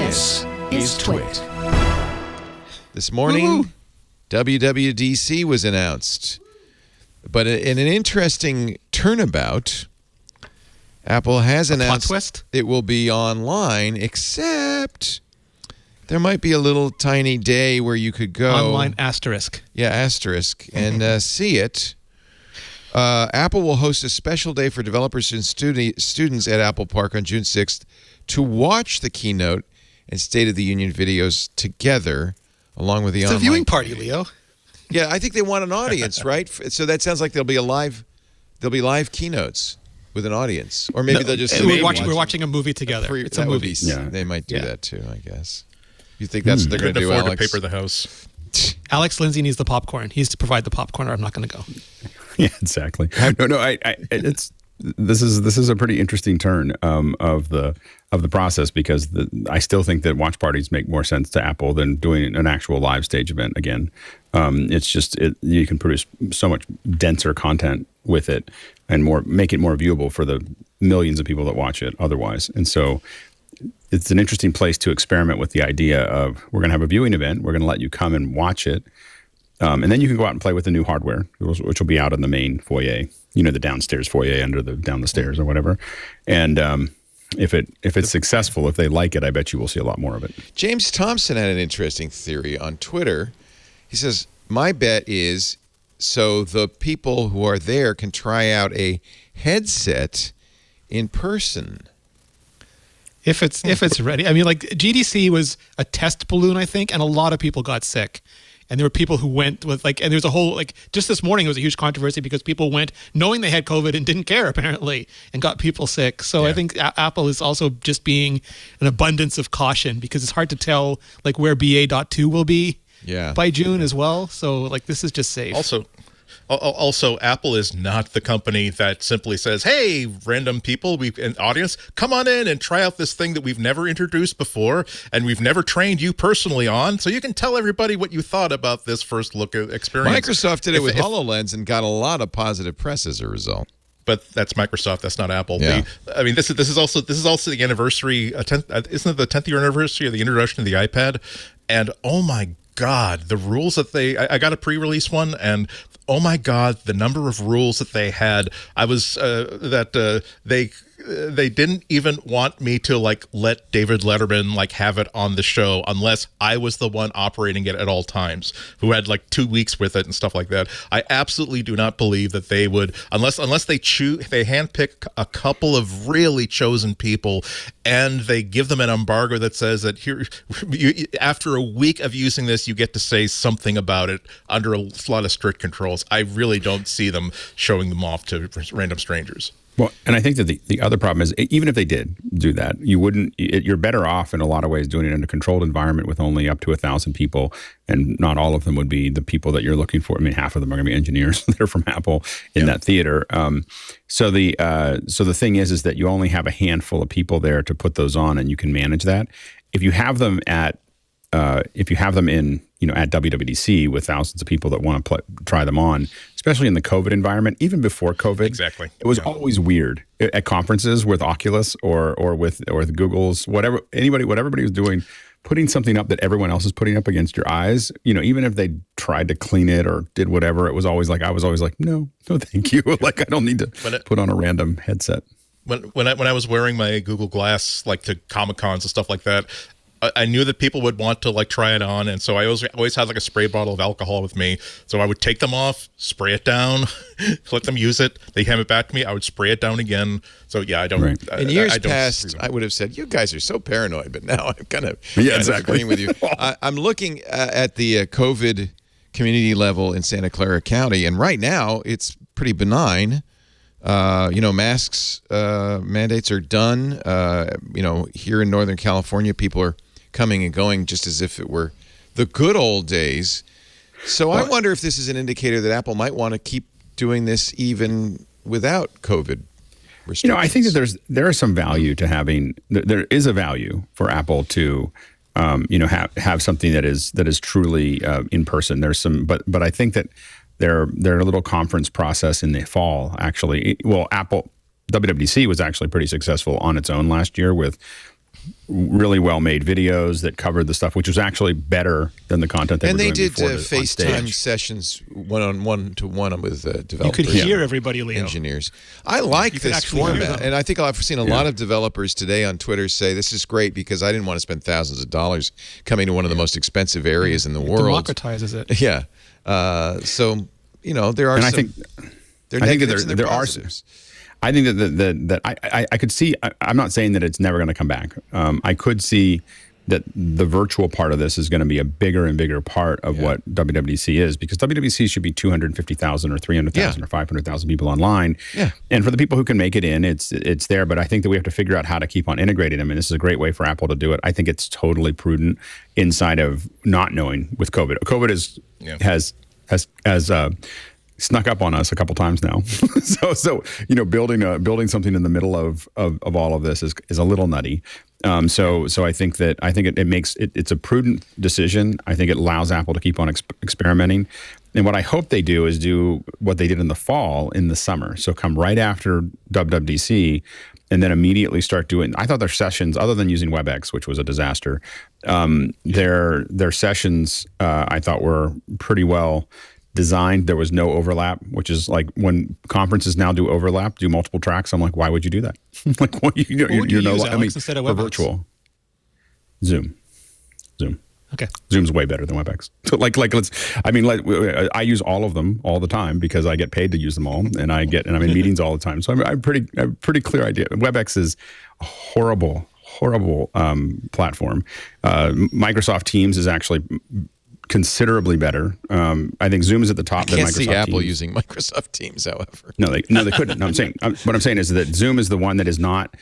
This is TWiT. This morning, WWDC was announced. But in an interesting turnabout, Apple has announced it will be online, except there might be a little tiny day where you could go. Online asterisk. Yeah, asterisk. And see it. Apple will host a special day for developers and students at Apple Park on June 6th to watch the keynote and State of the Union videos together, along with the online. It's a viewing party, Leo. Yeah, I think they want an audience, right? So that sounds like there'll be live keynotes with an audience, or maybe they'll just. We're watching a movie together. It's a movie. They might do that too, I guess. You think that's what they're going to do, afford Alex? to paper the house. Alex Lindsay needs the popcorn. He needs to provide the popcorn, or I'm not going to go. Yeah, exactly. This is a pretty interesting turn of the process, because I still think that watch parties make more sense to Apple than doing an actual live stage event again. It's just you can produce so much denser content with it and make it more viewable for the millions of people that watch it otherwise. And so it's an interesting place to experiment with the idea of, we're going to have a viewing event, we're going to let you come and watch it. And then you can go out and play with the new hardware, which will be out in the main foyer, the downstairs foyer down the stairs or whatever. And if it's successful, if they like it, I bet you will see a lot more of it. James Thompson had an interesting theory on Twitter. He says, my bet is so the people who are there can try out a headset in person. If it's ready. I mean, like, GDC was a test balloon, I think, and a lot of people got sick. And there were people who went with, and there's a whole, just this morning it was a huge controversy because people went knowing they had COVID and didn't care, apparently, and got people sick. So I think Apple is also just being an abundance of caution, because it's hard to tell, where BA.2 will be by June as well. So, this is just safe. Also, Apple is not the company that simply says, hey, random people, an audience, come on in and try out this thing that we've never introduced before and we've never trained you personally on, so you can tell everybody what you thought about this first look experience. Microsoft did it with HoloLens and got a lot of positive press as a result. But that's Microsoft. That's not Apple. Yeah. This is also the anniversary. Isn't it the 10th year anniversary of the introduction of the iPad? And oh my God, the rules that I got a pre-release one, and oh my God, the number of rules that they had. I was they didn't even want me to let David Letterman have it on the show unless I was the one operating it at all times, who had 2 weeks with it and stuff like that. I absolutely do not believe that they would, unless they handpick a couple of really chosen people and they give them an embargo that says that after a week of using this, you get to say something about it under a lot of strict controls. I really don't see them showing them off to random strangers. Well, and I think that the other problem is, even if they did do that, you're better off in a lot of ways doing it in a controlled environment with only up to 1,000 people, and not all of them would be the people that you're looking for. I mean, half of them are going to be engineers that are from Apple in that theater. So the thing is that you only have a handful of people there to put those on, and you can manage that. If you have them at WWDC with thousands of people that want to try them on, especially in the COVID environment, even before COVID. Exactly. It was always weird at conferences with Oculus or with Google's, whatever everybody was doing, putting something up that everyone else is putting up against your eyes. Even if they tried to clean it or did whatever, it was always I was always no, thank you. I don't need to put on a random headset. When I was wearing my Google Glass to Comic-Cons and stuff like that, I knew that people would want to try it on, and so I always had a spray bottle of alcohol with me. So I would take them off, spray it down, let them use it. They hand it back to me. I would spray it down again. So yeah, I don't. Right. In years past, I would have said you guys are so paranoid, but now I'm kind of agreeing with you. I'm looking at the COVID community level in Santa Clara County, and right now it's pretty benign. Masks mandates are done. Here in Northern California, people are coming and going just as if it were the good old days. So I wonder if this is an indicator that Apple might want to keep doing this even without COVID restrictions. I think that there is some value to having. There is a value for Apple to, have something that is truly in person. There's some, but I think that their little conference process in the fall actually. Apple WWDC was actually pretty successful on its own last year with really well-made videos that covered the stuff, which was actually better than the content they were doing before. And they did FaceTime sessions one-on-one with developers. You could hear everybody, Leo. Engineers. I like this format, and I think I've seen a lot of developers today on Twitter say this is great because I didn't want to spend thousands of dollars coming to one of the most expensive areas in the world. Democratizes it. Yeah. So, there are there are positives. I think that I could see. I'm not saying that it's never going to come back. I could see that the virtual part of this is going to be a bigger and bigger part of what WWDC is, because WWDC should be 250,000 or 300,000 or 500,000 people online. Yeah. And for the people who can make it in, it's there. But I think that we have to figure out how to keep on integrating them. And this is a great way for Apple to do it. I think it's totally prudent inside of not knowing with COVID. COVID has snuck up on us a couple times now. so building something in the middle of all of this is a little nutty. So I think it's a prudent decision. I think it allows Apple to keep on experimenting. And what I hope they do is do what they did in the fall, in the summer. So come right after WWDC and then immediately start doing. I thought their sessions, other than using WebEx, which was a disaster, their sessions I thought were pretty well designed. There was no overlap, which is like when conferences now do overlap, do multiple tracks. I'm like, why would you do that? Like, what would you use, Alex, instead of WebEx? For virtual, Zoom. Okay. Zoom's way better than WebEx. So I use all of them all the time because I get paid to use them all, and I'm in meetings all the time. So I'm pretty clear idea. WebEx is a horrible platform. Microsoft Teams is actually considerably better. I think Zoom is at the top. I can't see Apple using Microsoft Teams, however. No, they couldn't. No, what I'm saying is that Zoom is the one that is not.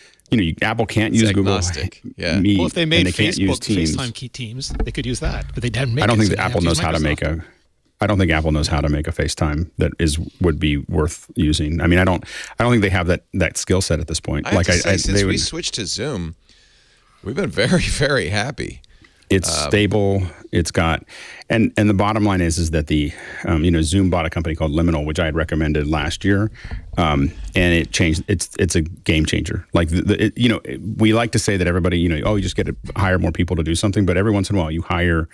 Apple can't use Google Meet. Well, if they made Facebook Teams. FaceTime Teams, they could use that, but they didn't make it. I don't think that Apple knows how to make a. I don't think Apple knows how to make a FaceTime that would be worth using. I mean, I don't think they have that skill set at this point. Since we switched to Zoom, we've been very, very happy. It's stable. It's got, and the bottom line is that the, Zoom bought a company called Liminal, which I had recommended last year, and it changed. It's a game changer. Like we like to say that everybody, you just get to hire more people to do something, but every once in a while you hire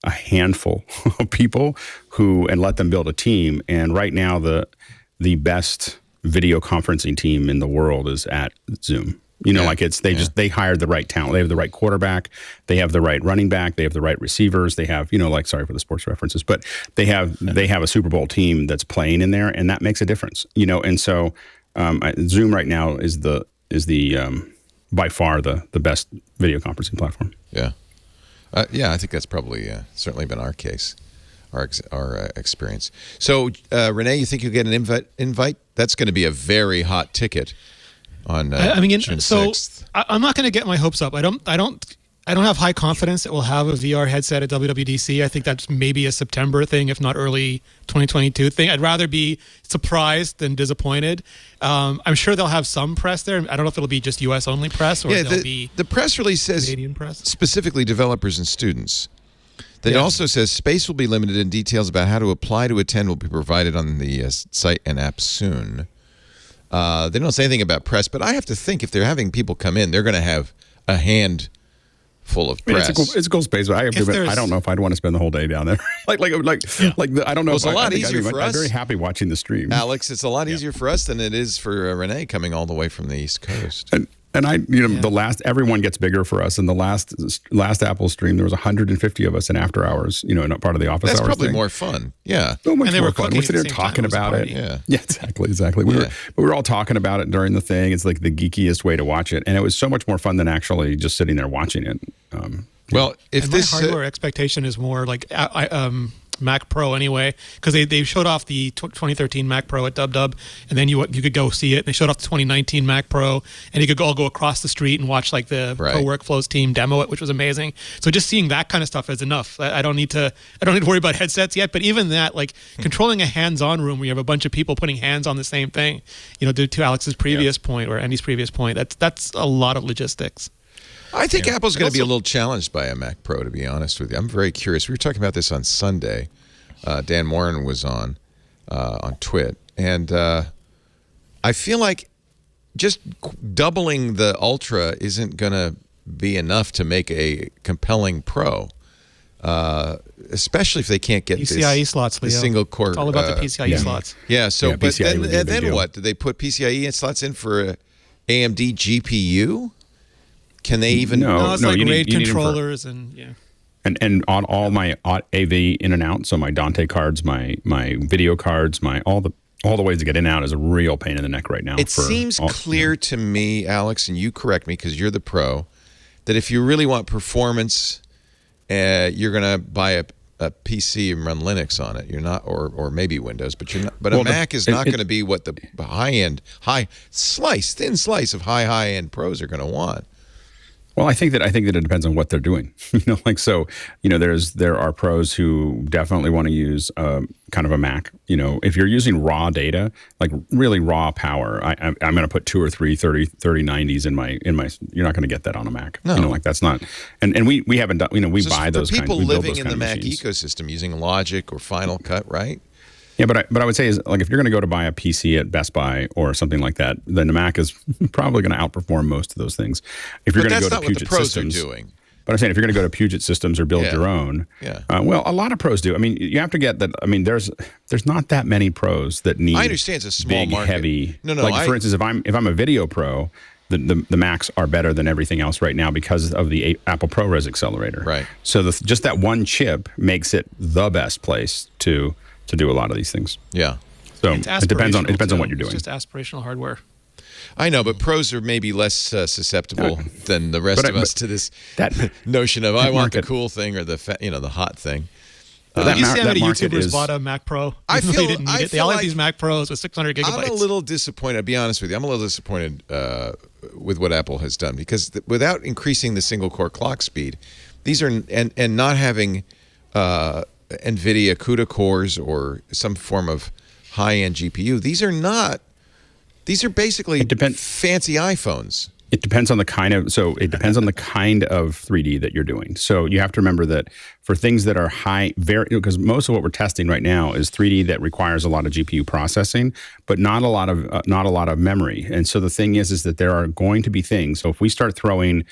a handful of people and let them build a team. And right now the best video conferencing team in the world is at Zoom. They hired the right talent. They have the right quarterback. They have the right running back. They have the right receivers. They have, sorry for the sports references, but they have a Super Bowl team that's playing in there, and that makes a difference. And so Zoom right now is the by far the best video conferencing platform. Yeah, I think that's probably certainly been our case, our experience. So Rene, you think you'll get an invite? That's going to be a very hot ticket. On June 6th. I'm not going to get my hopes up. I don't have high confidence that we'll have a VR headset at WWDC. I think that's maybe a September thing, if not early 2022 thing. I'd rather be surprised than disappointed. I'm sure they'll have some press there. I don't know if it'll be just U.S. only press or the press release says Canadian press. Specifically developers and students. It also says space will be limited and details about how to apply to attend will be provided on the site and app soon. They don't say anything about press, but I have to think if they're having people come in, they're going to have a hand full of press. It's a cool space, but I don't know if I'd want to spend the whole day down there. I don't know. It's a lot easier for us. I'm very happy watching the stream. Alex, it's a lot easier for us than it is for Rene coming all the way from the East Coast. Everyone gets bigger for us. In the last Apple stream, there was 150 of us in after hours, not part of the office hours. That's probably thing. more fun. Yeah. So much more fun. We're sitting there talking about it. Yeah, exactly. We were all talking about it during the thing. It's like the geekiest way to watch it. And it was so much more fun than actually just sitting there watching it. Well, if my hardware expectation is more like Mac Pro anyway, because they showed off the 2013 Mac Pro at DubDub, and then you could go see it. And they showed off the 2019 Mac Pro, and you could all go across the street and watch like the Pro Workflows team demo it, which was amazing. So just seeing that kind of stuff is enough. I don't need to worry about headsets yet. But even that, like controlling a hands-on room where you have a bunch of people putting hands on the same thing, to Alex's previous point or Andy's previous point, that's a lot of logistics. I think Apple's going to be a little challenged by a Mac Pro, to be honest with you. I'm very curious. We were talking about this on Sunday. Dan Morin was on TWiT. And I feel like just doubling the Ultra isn't going to be enough to make a compelling Pro. Especially if they can't get PCIe slots, Leo. The single core. It's all about the PCIe slots. Yeah. So, yeah, but then deal. what? Do they put PCIe slots in for a AMD GPU? Can they even? No, it's like you RAID need controllers and yeah. And on all my AV in and out, so my Dante cards, my video cards, all the ways to get in and out is a real pain in the neck right now. It seems clear to me, Alex, and you correct me because you're the pro, that if you really want performance, you're going to buy a PC and run Linux on it. You're not, or maybe Windows, but you're not. But a Mac is not going to be what the thin slice of high end pros are going to want. Well, I think that it depends on what they're doing. There are pros who definitely want to use kind of a Mac. If you're using raw data, like really raw power, I'm going to put 2 or 3 3090s in my. You're not going to get that on a Mac. No, that's not. And we haven't done. We so buy those people kind, living in the Mac machines. ecosystem using Logic or Final Cut, right? Yeah, but I would say is like if you're going to go to buy a PC at Best Buy or something like that, then the Mac is probably going to outperform most of those things. If you're going to go to Puget Systems, doing. But I'm saying if you're going to go to Puget Systems or build your own, well, a lot of pros do. I mean, you have to get that. I mean, there's not that many pros that need. I understand it's a small big, market. Heavy. No. Like for instance, if I'm a video pro, the Macs are better than everything else right now because of the Apple ProRes accelerator. Right. So just that one chip makes it the best place to do a lot of these things. Yeah. So it depends on what you're doing. It's just aspirational hardware. I know, but pros are maybe less susceptible than the rest of us to this notion of I want the cool thing or the hot thing. Did you see how many YouTubers bought a Mac Pro? I feel they didn't need it. They all have like these Mac Pros with 600 gigabytes. I'm a little disappointed. I'll be honest with you. I'm a little disappointed with what Apple has done because without increasing the single core clock speed, these are and not having NVIDIA CUDA cores or some form of high-end GPU. These are basically fancy iPhones. It depends on the kind of 3D that you're doing. So you have to remember that for things that are because most of what we're testing right now is 3D that requires a lot of GPU processing, but not a lot of memory. And so the thing is that there are going to be things. So if we start throwing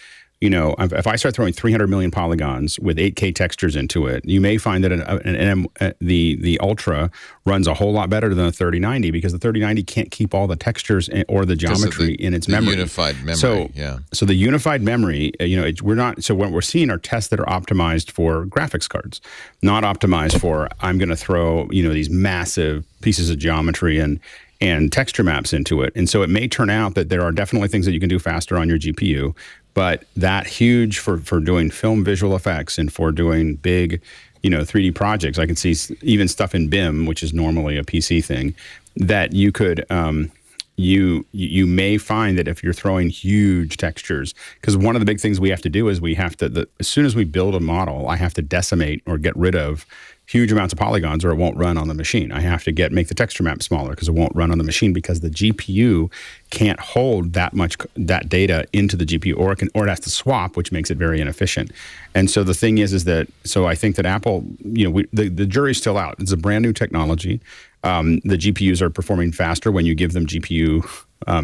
if I start throwing 300 million polygons with 8K textures into it, you may find that the Ultra runs a whole lot better than the 3090 because the 3090 can't keep all the textures or the geometry in its memory. Unified memory, So the unified memory, we're not. So what we're seeing are tests that are optimized for graphics cards, not optimized for I'm going to throw these massive pieces of geometry and texture maps into it. And so it may turn out that there are definitely things that you can do faster on your GPU. But that huge for doing film visual effects and for doing big, 3D projects, I can see even stuff in BIM, which is normally a PC thing, that you could, you may find that if you're throwing huge textures, because one of the big things we have to do is as soon as we build a model, I have to decimate or get rid of huge amounts of polygons or it won't run on the machine. I have to make the texture map smaller because it won't run on the machine because the GPU can't hold that data into the GPU or it has to swap, which makes it very inefficient. And so the thing is that I think that Apple, the jury's still out. It's a brand new technology. The GPUs are performing faster when you give them GPU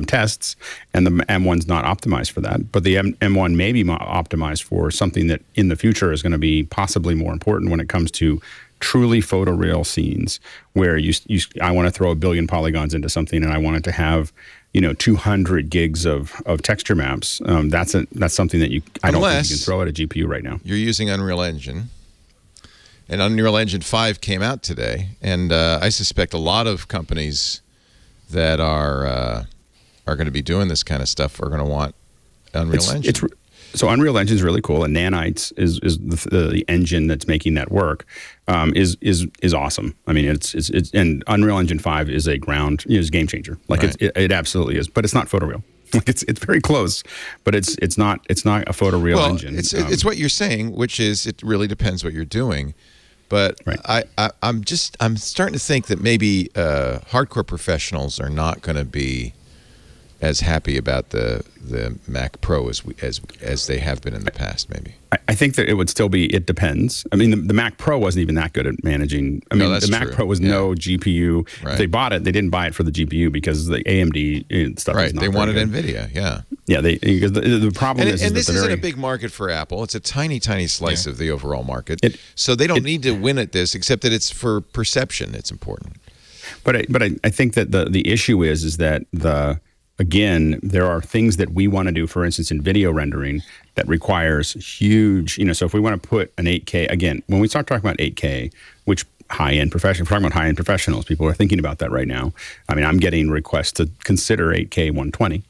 tests, and the M1's not optimized for that. But the M1 may be optimized for something that in the future is going to be possibly more important when it comes to truly photoreal scenes where I want to throw 1 billion polygons into something and I want it to have 200 gigs of texture maps. That's something that I don't think you can throw at a GPU right now. You're using Unreal Engine. And Unreal Engine 5 came out today, and I suspect a lot of companies that are going to be doing this kind of stuff are going to want Unreal Engine. So Unreal Engine is really cool, and Nanites is the engine that's making that work. Is awesome. I mean, it's and Unreal Engine 5 is a game changer. Like right. it absolutely is, but it's not photoreal. Like it's very close, but it's not a photoreal engine. It's what you're saying, which is it really depends what you're doing. But right. I'm starting to think that maybe hardcore professionals are not going to be as happy about the Mac Pro as they have been in the past, maybe. I think that it would still be, it depends. I mean, the Mac Pro wasn't even that good at managing. I mean, the Mac Pro was no GPU. Right. If they bought it, they didn't buy it for the GPU because the AMD stuff is not they wanted good. NVIDIA, yeah. Yeah, the problem is and that this isn't a big market for Apple. It's a tiny, tiny slice of the overall market. So they don't need to win at this, except that it's for perception. It's important. But I think that the issue is that again, there are things that we want to do, for instance, in video rendering that requires huge, so if we want to put an 8K, again, when we start talking about 8K, which high-end professional, if we're talking about high-end professionals, people are thinking about that right now. I mean, I'm getting requests to consider 8K 120,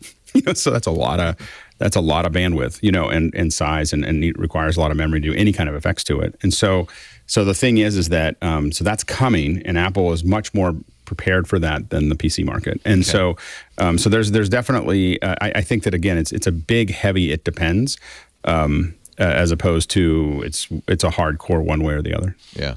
so that's a lot of bandwidth, and size, and it requires a lot of memory to do any kind of effects to it. And so the thing is that so that's coming, and Apple is much more prepared for that than the PC market. And so there's definitely I think that again it's a big heavy it depends as opposed to it's a hardcore one way or the other. Yeah.